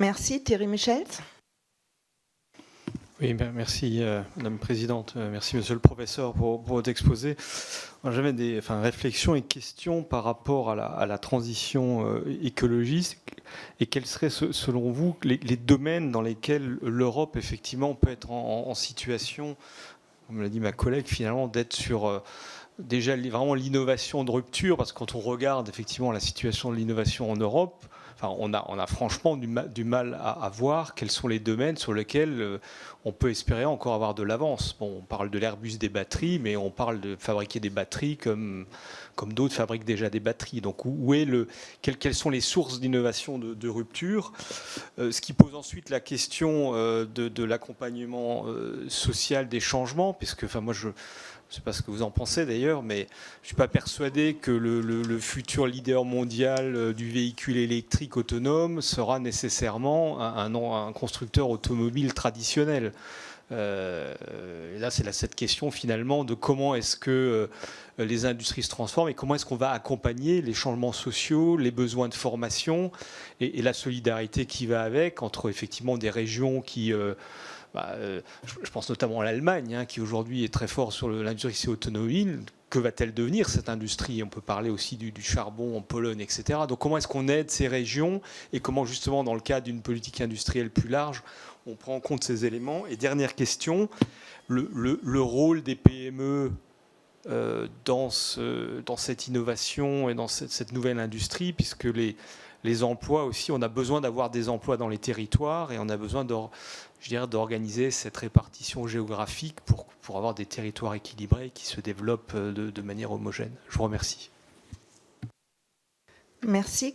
Merci. Thierry Michels. Oui, merci Madame la Présidente, merci Monsieur le Professeur pour votre exposé. J'avais des réflexions et questions par rapport à la transition écologique et quels seraient selon vous les domaines dans lesquels l'Europe effectivement peut être en situation, comme l'a dit ma collègue, finalement d'être sur déjà vraiment l'innovation de rupture, parce que quand on regarde effectivement la situation de l'innovation en Europe, on a franchement du mal à voir quels sont les domaines sur lesquels on peut espérer encore avoir de l'avance. Bon, on parle de l'Airbus des batteries, mais on parle de fabriquer des batteries comme d'autres fabriquent déjà des batteries. Donc, quelles sont les sources d'innovation de rupture, ce qui pose ensuite la question de l'accompagnement social des changements, puisque, moi, je ne sais pas ce que vous en pensez d'ailleurs, mais je ne suis pas persuadé que le futur leader mondial du véhicule électrique autonome sera nécessairement un constructeur automobile traditionnel. Et là, c'est cette question finalement de comment est-ce que les industries se transforment et comment est-ce qu'on va accompagner les changements sociaux, les besoins de formation et la solidarité qui va avec entre effectivement des régions qui... je pense notamment à l'Allemagne, qui aujourd'hui est très fort sur l'industrie automobile. Que va-t-elle devenir cette industrie? On peut parler aussi du charbon en Pologne, etc. Donc comment est-ce qu'on aide ces régions et comment justement dans le cadre d'une politique industrielle plus large, on prend en compte ces éléments? Et dernière question, le rôle des PME dans cette innovation et dans cette nouvelle industrie, puisque les emplois aussi, on a besoin d'avoir des emplois dans les territoires et on a besoin d'organiser cette répartition géographique pour avoir des territoires équilibrés qui se développent de manière homogène. Je vous remercie. Merci.